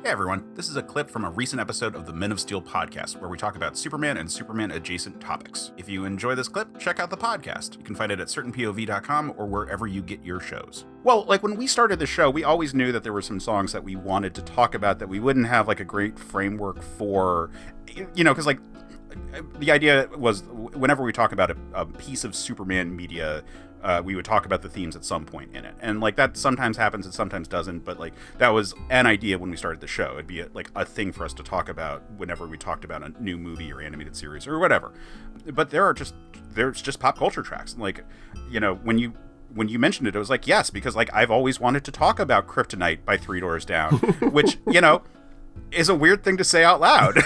Hey everyone, this is a clip from a recent episode of the Men of Steel podcast where we talk about Superman and Superman adjacent topics. If you enjoy this clip, check out the podcast. You can find it at certainpov.com or wherever you get your shows. Well, like when we started the show, we always knew that there were some songs that we wanted to talk about that we wouldn't have like a great framework for, you know, because like the idea was whenever we talk about a piece of Superman media, we would talk about the themes at some point in it. And like that sometimes happens and sometimes doesn't, but like that was an idea when we started the show. It'd be like a thing for us to talk about whenever we talked about a new movie or animated series or whatever. But there's just pop culture tracks. Like, you know, when you mentioned it, it was like, yes, because like I've always wanted to talk about Kryptonite by Three Doors Down, which, you know, is a weird thing to say out loud.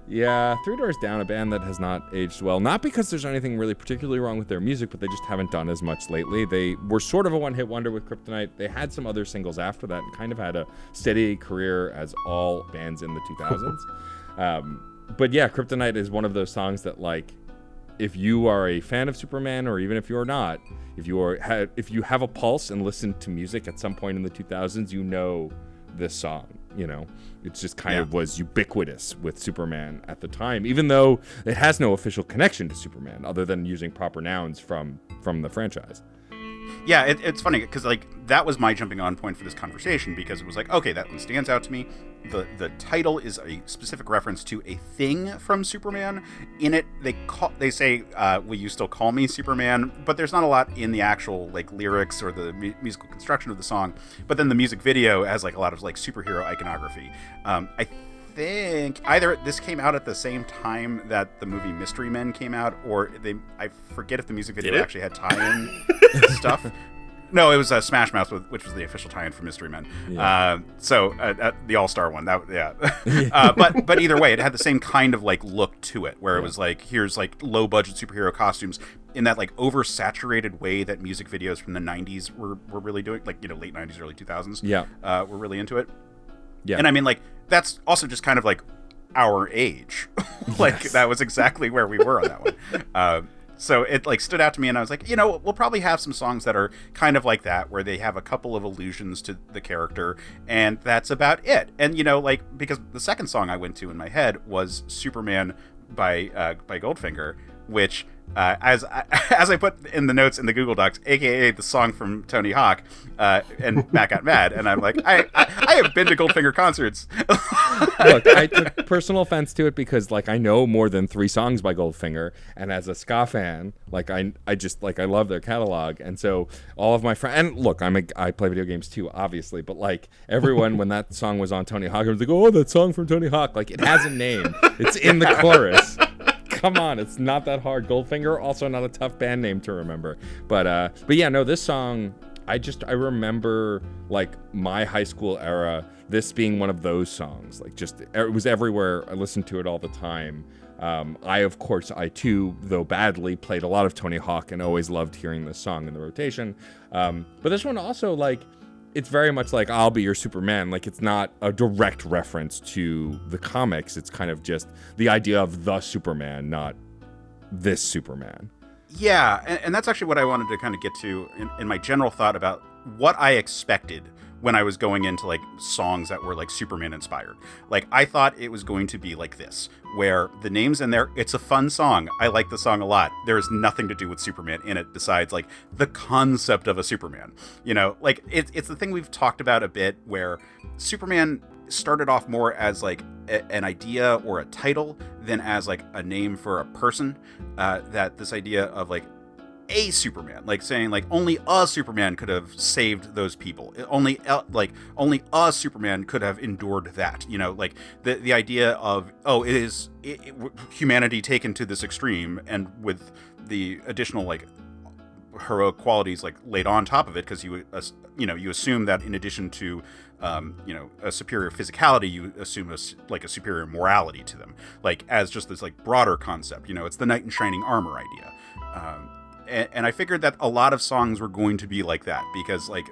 Yeah, Three Doors Down, a band that has not aged well. Not because there's anything really particularly wrong with their music, but they just haven't done as much lately. They were sort of a one-hit wonder with Kryptonite. They had some other singles after that and kind of had a steady career as all bands in the 2000s. But yeah, Kryptonite is one of those songs that, like, if you are a fan of Superman, or even if you're not, if you have a pulse and listen to music at some point in the 2000s, you know this song. You know, it's just kind of was ubiquitous with Superman at the time, even though it has no official connection to Superman other than using proper nouns from the franchise. Yeah, it's funny because like that was my jumping on point for this conversation, because it was like, okay, that one stands out to me. The title is a specific reference to a thing from Superman. In it, they say, "Will you still call me Superman?" But there's not a lot in the actual like lyrics or the musical construction of the song. But then the music video has like a lot of like superhero iconography. I think either this came out at the same time that the movie Mystery Men came out, or I forget if the music video actually had tie-in stuff. No, it was Smash Mouth, which was the official tie-in for Mystery Men. Yeah. The All-Star one. But either way, it had the same kind of like look to it, where it was like, here's like low-budget superhero costumes in that like oversaturated way that music videos from the 90s were really doing, like, you know, late 90s, early 2000s. Yeah. Were really into it. Yeah. And I mean, like, that's also just kind of like our age. Like, that was exactly where we were on that one. So it like stood out to me, and I was like, you know, we'll probably have some songs that are kind of like that, where they have a couple of allusions to the character, and that's about it. And, you know, like, because the second song I went to in my head was Superman by Goldfinger, which as I put in the notes in the Google Docs, aka the song from Tony Hawk, and Matt got mad, and I'm like, I have been to Goldfinger concerts. Look, I took personal offense to it because, like, I know more than 3 songs by Goldfinger, and as a ska fan, like, I just, like, I love their catalog, and so all of my friends, and look, I play video games too, obviously, but like everyone, when that song was on Tony Hawk, I was like, oh, that song from Tony Hawk, like, it has a name, it's in the chorus. Come on, it's not that hard. Goldfinger, also not a tough band name to remember. But yeah, no, this song, I remember, like, my high school era, this being one of those songs. Like, just, it was everywhere. I listened to it all the time. I too, though badly, played a lot of Tony Hawk and always loved hearing this song in the rotation. But this one also, like, it's very much like I'll Be Your Superman. Like, it's not a direct reference to the comics. It's kind of just the idea of the Superman, not this Superman. Yeah, and that's actually what I wanted to kind of get to in my general thought about what I expected when I was going into like songs that were like Superman inspired. Like, I thought it was going to be like this, where the name's in there, it's a fun song, I like the song a lot, there is nothing to do with Superman in it besides like the concept of a Superman. You know, like it's the thing we've talked about a bit, where Superman started off more as like an idea or a title than as like a name for a person. That this idea of like a Superman, like saying like only a Superman could have saved those people, only a Superman could have endured that, you know, like the idea of, oh, it is humanity taken to this extreme, and with the additional like heroic qualities like laid on top of it, because you assume that in addition to a superior physicality, you assume a superior morality to them, like as just this like broader concept. You know, it's the knight in shining armor idea. And I figured that a lot of songs were going to be like that, because like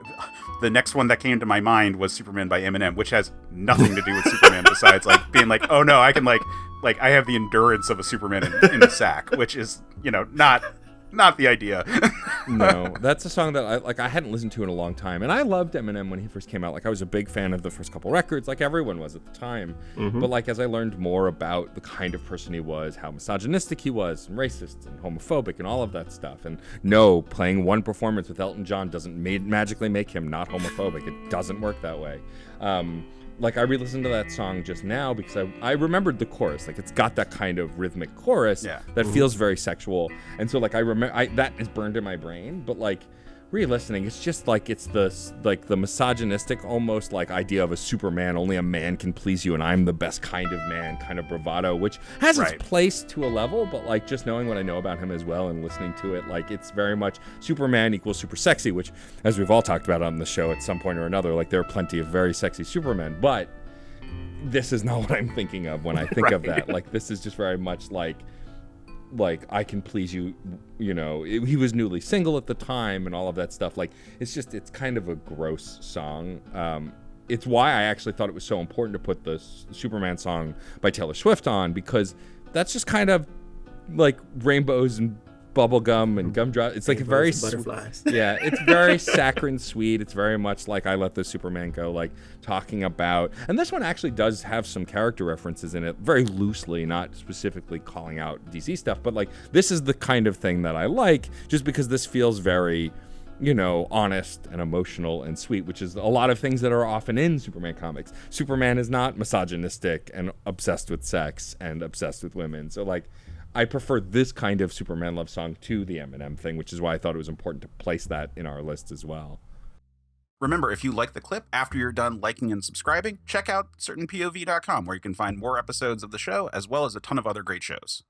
the next one that came to my mind was Superman by Eminem, which has nothing to do with Superman besides like being like, oh no, I can like I have the endurance of a Superman in a sack, which is, you know, not the idea. No, that's a song that I hadn't listened to in a long time, and I loved Eminem when he first came out. Like I was a big fan of the first couple records, like everyone was at the time. But like as I learned more about the kind of person he was, how misogynistic he was, and racist and homophobic, and all of that stuff, and no, playing one performance with Elton John doesn't magically make him not homophobic. It doesn't work that way. Like I re-listened to that song just now because I remembered the chorus. Like it's got that kind of rhythmic chorus that feels very sexual, and so like I remember that is burned in my brain. But like re-listening, it's just like it's the misogynistic almost like idea of a Superman. Only a man can please you, and I'm the best kind of man, kind of bravado, which has its place to a level. But like just knowing what I know about him as well and listening to it, like it's very much Superman equals super sexy, which as we've all talked about on the show at some point or another, like there are plenty of very sexy Supermen, but this is not what I'm thinking of when I think of that. Like this is just very much like I can please you, you know. He was newly single at the time and all of that stuff. Like it's kind of a gross song. It's why I actually thought it was so important to put the Superman song by Taylor Swift on, because that's just kind of like rainbows and bubblegum and gumdrop. It's like a very butterflies. Yeah, it's very saccharine sweet. It's very much like I Let the Superman Go, like talking about. And this one actually does have some character references in it, very loosely, not specifically calling out DC stuff, but like this is the kind of thing that I like, just because this feels very, you know, honest and emotional and sweet, which is a lot of things that are often in Superman comics. Superman is not misogynistic and obsessed with sex and obsessed with women. So like I prefer this kind of Superman love song to the Eminem thing, which is why I thought it was important to place that in our list as well. Remember, if you like the clip, after you're done liking and subscribing, check out certainpov.com, where you can find more episodes of the show, as well as a ton of other great shows.